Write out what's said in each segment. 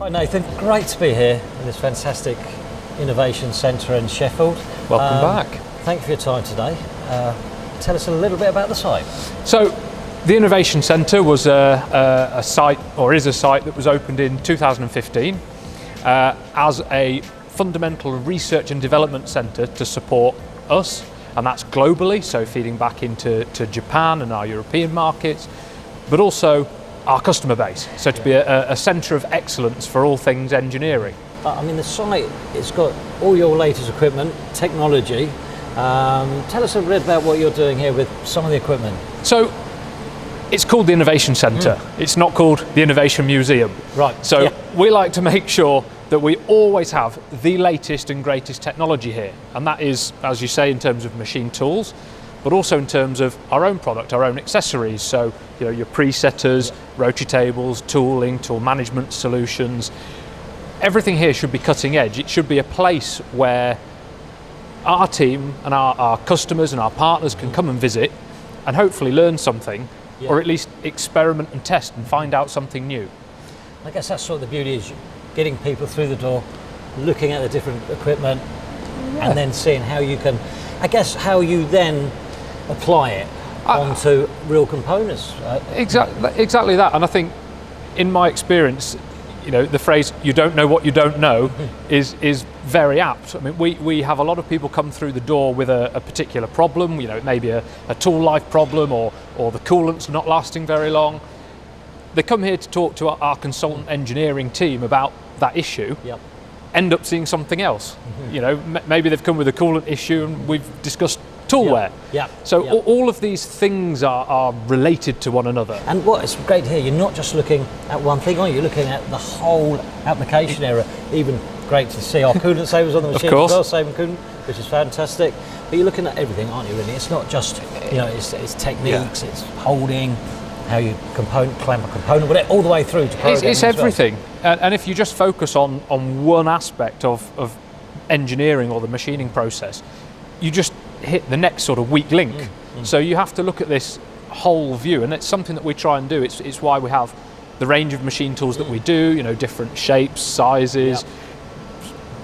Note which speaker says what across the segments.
Speaker 1: Hi Nathan, great to be here in this fantastic innovation centre in Sheffield.
Speaker 2: Welcome back.
Speaker 1: Thank you for your time today. Tell us a little bit about the site.
Speaker 2: So, the Innovation Centre was a site, or is a site, that was opened in 2015 as a fundamental research and development centre to support us, and that's globally, so feeding back into Japan and our European markets, but also our customer base, so to be a centre of excellence for all things engineering.
Speaker 1: I mean, the site, it's got all your latest equipment, technology. Tell us a bit about what you're doing here with some of the equipment.
Speaker 2: So, it's called the Innovation Centre. It's not called the Innovation Museum.
Speaker 1: Right.
Speaker 2: So we like to make sure that we always have the latest and greatest technology here. And that is, as you say, in terms of machine tools, but also in terms of our own product, our own accessories. So, you know, your presetters, rotary tables, tooling, tool management solutions. Everything here should be cutting edge. It should be a place where our team and our customers and our partners can come and visit and hopefully learn something, or at least experiment and test and find out something new.
Speaker 1: I guess that's sort of the beauty, is getting people through the door, looking at the different equipment, and then seeing how you can, I guess, how you then apply it onto real components. Right?
Speaker 2: Exactly that. And I think, in my experience, you know, the phrase "you don't know what you don't know" is very apt. I mean, we have a lot of people come through the door with a particular problem. You know, it may be a tool life problem, or the coolant's not lasting very long. They come here to talk to our consultant engineering team about that issue. End up seeing something else. You know, maybe they've come with a coolant issue and we've discussed toolware. So all of these things are related to one another.
Speaker 1: And what it's great to hear, you're not just looking at one thing, are you? You're looking at the whole application area. Even great to see our coolant savers on the machine as well, saving coolant, which is fantastic. But you're looking at everything, aren't you, really? It's not just, you know, it's techniques, it's holding, how you clamp a component, but all the way through to programming.
Speaker 2: It's everything. And if you just focus on one aspect of engineering or the machining process, you just hit the next sort of weak link. So you have to look at this whole view, and it's something that we try and do. It's why we have the range of machine tools that we do, you know, different shapes, sizes,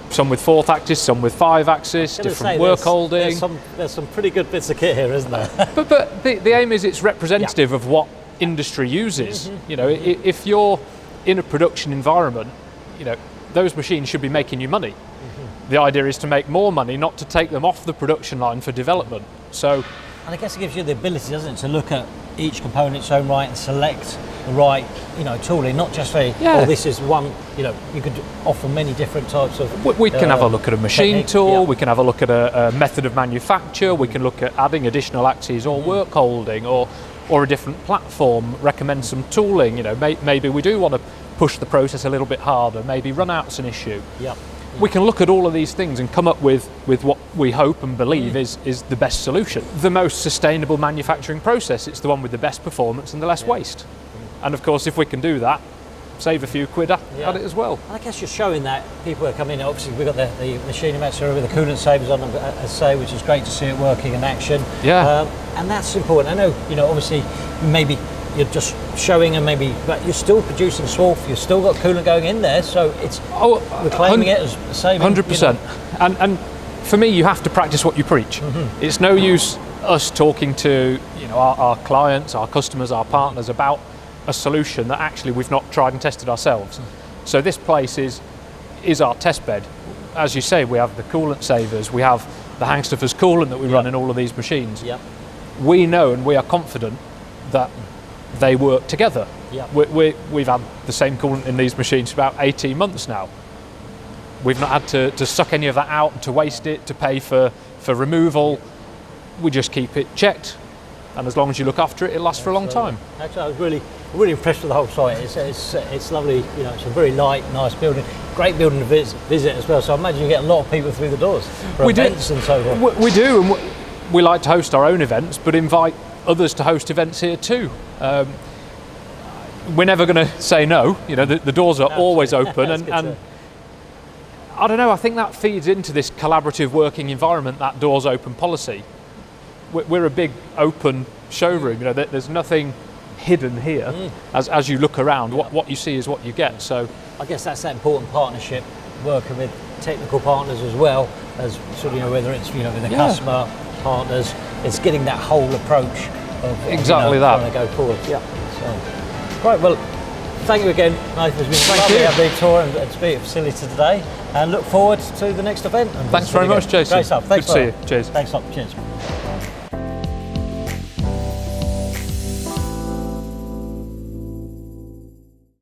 Speaker 2: some with 4th axis, some with 5 axis, different work holding.
Speaker 1: There's some pretty good bits of kit here, isn't there?
Speaker 2: but the aim is it's representative of what industry uses. You know, if you're in a production environment, you know, those machines should be making you money. The idea is to make more money, not to take them off the production line for development. So,
Speaker 1: and I guess it gives you the ability, doesn't it, to look at each component in its own right and select the right, you know, tooling, not just say, oh, this is one. You know, you could offer many different types of.
Speaker 2: We can have a look at a machine tool. We can have a look at a method of manufacture. We can look at adding additional axes or work holding, or a different platform. Recommend some tooling. You know, maybe we do want to push the process a little bit harder. Maybe run out's an issue. We can look at all of these things and come up with what we hope and believe is the best solution. The most sustainable manufacturing process. It's the one with the best performance and the less waste. And of course, if we can do that, save a few quid at it as well.
Speaker 1: And I guess you're showing that people are coming in. Obviously, we've got the machine in Matsuura with the coolant savers on, as I say, which is great to see it working in action. And that's important. I know, you know, obviously, maybe you're just showing, and but you're still producing swarf. You've still got coolant going in there, so it's reclaiming it as saving.
Speaker 2: 100%. You know. And for me, you have to practice what you preach. It's no use us talking to, you know, our clients, our customers, our partners about a solution that actually we've not tried and tested ourselves. So this place is our test bed. As you say, we have the Coolant Savers, we have the Hangstoffer's coolant that we run in all of these machines. We know and we are confident that they work together. We've had the same coolant in these machines for about 18 months now. We've not had to suck any of that out, to waste it, to pay for removal. We just keep it checked, and as long as you look after it, it'll last for a long time.
Speaker 1: Actually, I was really impressed with the whole site. It's lovely. You know, it's a very light, nice building. Great building to visit as well. So I imagine you get a lot of people through the doors for events and so forth.
Speaker 2: We do, and we like to host our own events, but invite others to host events here too. We're never going to say no. You know, the doors are always open, and I don't know. I think that feeds into this collaborative working environment, that doors open policy. We're a big open showroom. You know, there's nothing hidden here. As you look around, what you see is what you get. So
Speaker 1: I guess that's that important partnership, working with technical partners as well as sort of, whether it's with the customer partners, it's getting that whole approach of
Speaker 2: exactly that
Speaker 1: trying to go forward. Yeah. So, right. Well, thank you again, Nathan. It's been lovely to have the tour and speak at facility today, and look forward to the next event.
Speaker 2: Thanks very much, Jason.
Speaker 1: Great stuff. Thanks.
Speaker 2: Good to see you. Cheers.
Speaker 1: Thanks a lot. Cheers.